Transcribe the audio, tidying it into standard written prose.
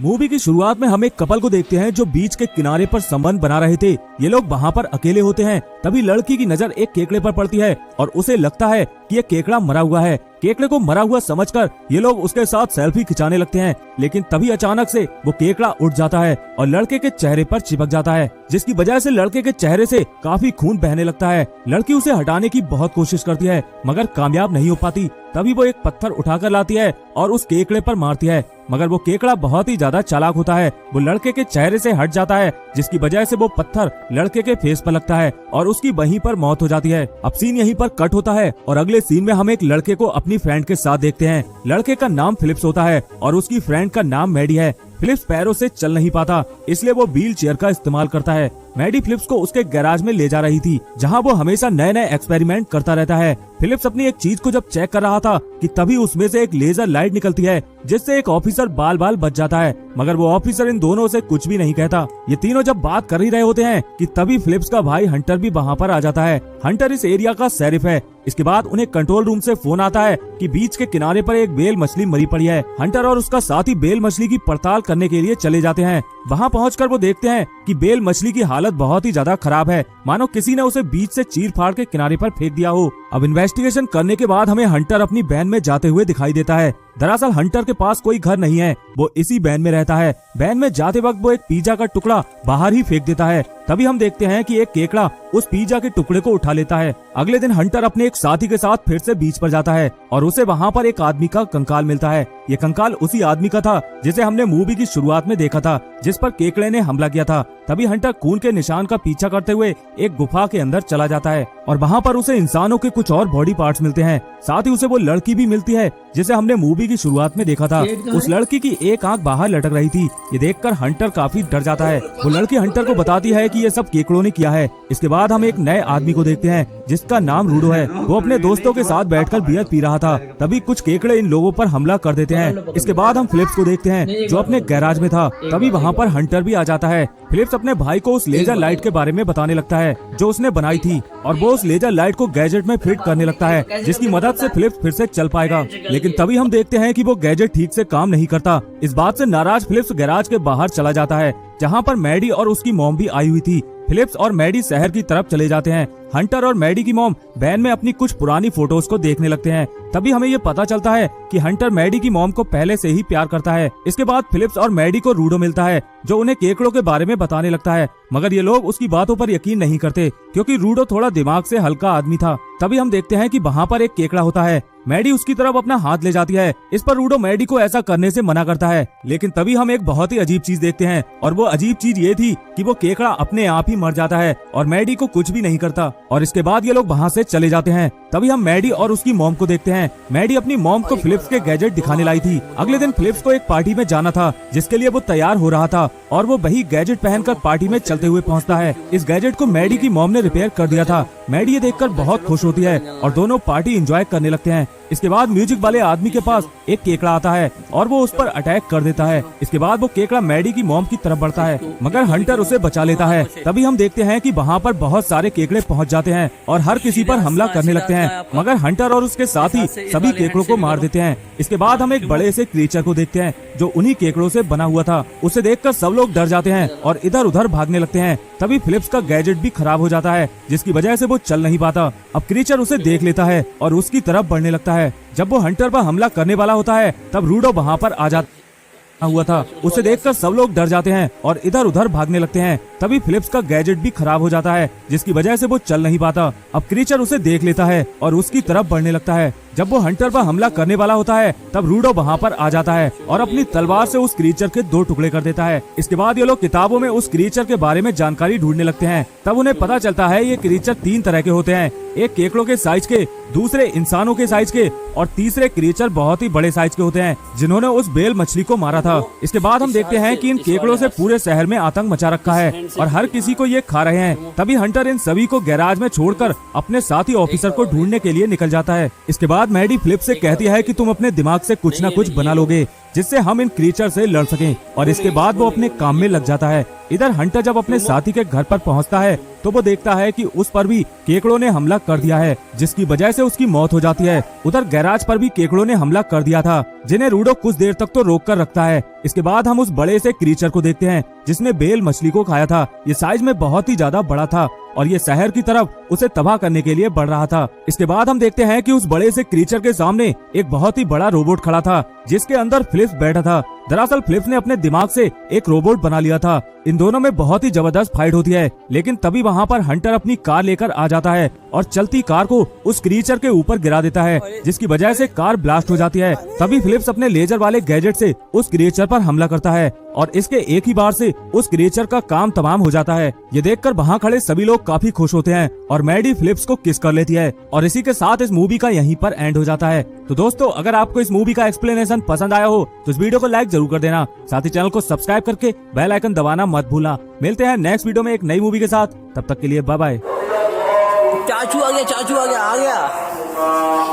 Movie की शुरुआत में हम एक कपल को देखते हैं जो बीच के किनारे पर संबंध बना रहे थे। ये लोग वहाँ पर अकेले होते हैं। तभी लड़की की नजर एक केकड़े पर पड़ती है और उसे लगता है कि ये केकड़ा मरा हुआ है। केकड़े को मरा हुआ समझकर ये लोग उसके साथ सेल्फी खिंचाने लगते हैं, लेकिन तभी अचानक से वो केकड़ा उठ जाता है और लड़के के चेहरे पर चिपक जाता है, जिसकी वजह से लड़के के चेहरे से काफी खून बहने लगता है। लड़की उसे हटाने की बहुत कोशिश करती है मगर कामयाब नहीं हो पाती। तभी वो एक पत्थर उठाकर लाती है और उस केकड़े पर मारती है, मगर वो केकड़ा बहुत ही ज्यादा चालाक होता है। वो लड़के के चेहरे से हट जाता है, जिसकी वजह से वो पत्थर लड़के के फेस पर लगता है और उसकी वहीं पर मौत हो जाती है। अब सीन यहीं पर कट होता है और अगले सीन में हम एक लड़के को अपनी फ्रेंड के साथ देखते हैं। लड़के का नाम फिलिप्स होता है और उसकी फ्रेंड का नाम मैडी है। फिलिप्स पैरों से चल नहीं पाता, इसलिए वो व्हील चेयर का इस्तेमाल करता है। मैडी फिलिप्स को उसके गैराज में ले जा रही थी, जहां वो हमेशा नए नए एक्सपेरिमेंट करता रहता है। फिलिप्स अपनी एक चीज को जब चेक कर रहा था कि तभी उसमें से एक लेजर लाइट निकलती है, जिससे एक ऑफिसर बाल बाल बच जाता है, मगर वो ऑफिसर इन दोनों से कुछ भी नहीं कहता। ये तीनों जब बात कर ही रहे होते हैं कि तभी फिलिप्स का भाई हंटर भी वहाँ पर आ जाता है। हंटर इस एरिया का शेरिफ है। इसके बाद उन्हें कंट्रोल रूम से फोन आता है कि बीच के किनारे पर एक बेल मछली मरी पड़ी है। हंटर और उसका साथी बेल मछली की पड़ताल करने के लिए चले जाते हैं। वहाँ पहुंचकर वो देखते हैं कि बेल मछली की हालत बहुत ही ज्यादा खराब है, मानो किसी ने उसे बीच से चीर फाड़ के किनारे पर फेंक दिया हो। अब इन्वेस्टिगेशन करने के बाद हमें हंटर अपनी वैन में जाते हुए दिखाई देता है। दरअसल हंटर के पास कोई घर नहीं है, वो इसी वैन में रहता है। वैन में जाते वक्त वो एक पिज्जा का टुकड़ा बाहर ही फेंक देता है। तभी हम देखते हैं कि एक केकड़ा उस पिज्जा के टुकड़े को उठा लेता है। अगले दिन हंटर अपने एक साथी के साथ फिर से बीच पर जाता है और उसे वहाँ पर एक आदमी का कंकाल मिलता है। ये कंकाल उसी आदमी का था जिसे हमने मूवी की शुरुआत में देखा था, जिस पर केकड़े ने हमला किया था। तभी हंटर खून के निशान का पीछा करते हुए एक गुफा के अंदर चला जाता है और वहाँ पर उसे इंसानों के कुछ और बॉडी पार्ट्स मिलते हैं। साथ ही उसे वो लड़की भी मिलती है जिसे हमने मूवी की शुरुआत में देखा था। उस लड़की की एक आंख बाहर लटक रही थी। ये देखकर हंटर काफी डर जाता है। वो लड़की हंटर को बताती है कि ये सब केकड़ों ने किया है। इसके बाद हम एक नए आदमी को देखते हैं जिसका नाम रूडो है। वो अपने दोस्तों के साथ बैठकर बियर पी रहा था। तभी कुछ केकड़े इन लोगों पर हमला कर देते हैं। इसके बाद हम फिलिप्स को देखते हैं जो अपने गैराज में था। तभी वहाँ पर हंटर भी आ जाता है। फिलिप्स अपने भाई को उस लेजर लाइट के बारे में बताने लगता है जो उसने बनाई थी और वो उस लेजर लाइट को गैजेट में फिट करने लगता है, जिसकी मदद से फिलिप्स फिर से चल पाएगा। लेकिन तभी हम देखते हैं कि वो गैजेट ठीक से काम नहीं करता। इस बात से नाराज फिलिप्स गैराज के बाहर चला जाता है, जहाँ पर मैडी और उसकी मॉम भी आई हुई थी। फिलिप्स और मैडी शहर की तरफ चले जाते हैं। हंटर और मैडी की मॉम वैन में अपनी कुछ पुरानी फोटोज को देखने लगते हैं। तभी हमें ये पता चलता है कि हंटर मैडी की मॉम को पहले से ही प्यार करता है। इसके बाद फिलिप्स और मैडी को रूडो मिलता है जो उन्हें केकड़ों के बारे में बताने लगता है, मगर ये लोग उसकी बातों पर यकीन नहीं करते क्योंकि रूडो थोड़ा दिमाग से हल्का आदमी था। तभी हम देखते हैं कि वहाँ पर एक केकड़ा होता है। मैडी उसकी तरफ अपना हाथ ले जाती है। इस पर रूडो मैडी को ऐसा करने से मना करता है, लेकिन तभी हम एक बहुत ही अजीब चीज देखते हैं और वो अजीब चीज ये थी कि वो केकड़ा अपने आप ही मर जाता है और मैडी को कुछ भी नहीं करता। और इसके बाद ये लोग वहाँ से चले जाते हैं। तभी हम मैडी और उसकी मॉम को देखते हैं। मैडी अपनी मॉम को फिलिप्स के गैजेट दिखाने लाई थी। अगले दिन फिलिप्स को एक पार्टी में जाना था जिसके लिए वो तैयार हो रहा था और वो वही गैजेट पहनकर पार्टी में चलते हुए पहुंचता है। इस गैजेट को मैडी की मॉम ने रिपेयर कर दिया था। मैडी ये देखकर बहुत खुश होती है और दोनों पार्टी एंजॉय करने लगते हैं। इसके बाद म्यूजिक वाले आदमी के पास एक केकड़ा आता है और वो उस पर अटैक कर देता है। इसके बाद वो केकड़ा मैडी की मॉम की तरफ बढ़ता है, मगर हंटर उसे बचा लेता है। तभी हम देखते हैं कि वहाँ पर बहुत सारे केकड़े पहुँच जाते हैं और हर किसी पर हमला करने लगते हैं, मगर हंटर और उसके साथी सभी केकड़ों को मार देते हैं। इसके बाद हम एक बड़े से क्रीचर को देखते हैं जो उन्हीं केकड़ों से बना हुआ था। उसे देखकर सब लोग डर जाते हैं और इधर उधर भागने लगते हैं। तभी फिलिप्स का गैजेट भी खराब हो जाता है, जिसकी वजह से वो चल नहीं पाता। अब क्रीचर उसे देख लेता है और उसकी तरफ बढ़ने लगता है। जब वो हंटर पर हमला करने वाला होता है तब रूडो वहाँ पर आ जाता हुआ था। उसे देखकर सब लोग डर जाते हैं और इधर उधर भागने लगते हैं। तभी फिलिप्स का गैजेट भी खराब हो जाता है, जिसकी वजह से वो चल नहीं पाता। अब क्रीचर उसे देख लेता है और उसकी तरफ बढ़ने लगता है। जब वो हंटर पर हमला करने वाला होता है तब रूडो वहाँ पर आ जाता है और अपनी तलवार से उस क्रीचर के 2 टुकड़े कर देता है। इसके बाद ये लोग किताबों में उस क्रीचर के बारे में जानकारी ढूंढने लगते हैं। तब उन्हें पता चलता है ये क्रीचर 3 तरह के होते हैं, एक केकड़ों के साइज के, दूसरे इंसानों के साइज के और तीसरे क्रीचर बहुत ही बड़े साइज के होते हैं जिन्होंने उस बेल मछली को मारा था। इसके बाद हम देखते हैं कि इन केकड़ों से पूरे शहर में आतंक मचा रखा है और हर किसी को ये खा रहे हैं। तभी हंटर इन सभी को गैराज में छोड़कर अपने साथी ऑफिसर को ढूंढने के लिए निकल जाता है। इसके बाद मैडी फिलिप्स से कहती है कि तुम अपने दिमाग से कुछ न कुछ बना लोगे जिससे हम इन क्रीचर से लड़ सकें, और इसके बाद वो अपने काम में लग जाता है। इधर हंटर जब अपने साथी के घर पर पहुंचता है तो वो देखता है कि उस पर भी केकड़ों ने हमला कर दिया है, जिसकी वजह से उसकी मौत हो जाती है। उधर गैराज पर भी केकड़ों ने हमला कर दिया था, जिन्हें रूडो कुछ देर तक तो रोक कर रखता है। इसके बाद हम उस बड़े से क्रीचर को देखते हैं जिसने बेल मछली को खाया था। ये साइज में बहुत ही ज्यादा बड़ा था और ये शहर की तरफ उसे तबाह करने के लिए बढ़ रहा था। इसके बाद हम देखते हैं कि उस बड़े से क्रीचर के सामने एक बहुत ही बड़ा रोबोट खड़ा था, जिसके अंदर फ्लिप्स बैठा था। दरअसल फ्लिप्स ने अपने दिमाग से एक रोबोट बना लिया था। इन दोनों में बहुत ही जबरदस्त फाइट होती है, लेकिन तभी वहाँ पर हंटर अपनी कार लेकर आ जाता है और चलती कार को उस क्रीचर के ऊपर गिरा देता है, जिसकी वजह से कार ब्लास्ट हो जाती है। तभी फ्लिप्स अपने लेजर वाले गैजेट से उस क्रीचर पर हमला करता है और इसके एक ही बार से उस क्रीचर का काम तमाम हो जाता है। ये देखकर वहाँ खड़े सभी लोग काफी खुश होते हैं और मैडी फ्लिप्स को किस कर लेती है और इसी के साथ इस मूवी का यहीं पर एंड हो जाता है। तो दोस्तों, अगर आपको इस मूवी का एक्सप्लेनेशन पसंद आया हो तो इस वीडियो को लाइक जरूर कर देना, साथ ही चैनल को सब्सक्राइब करके बेल आइकन दबाना मत भूलना। मिलते हैं नेक्स्ट वीडियो में एक नई मूवी के साथ, तब तक के लिए बाय बाय। चाचू आ गया, चाचू आ गया, आ गया।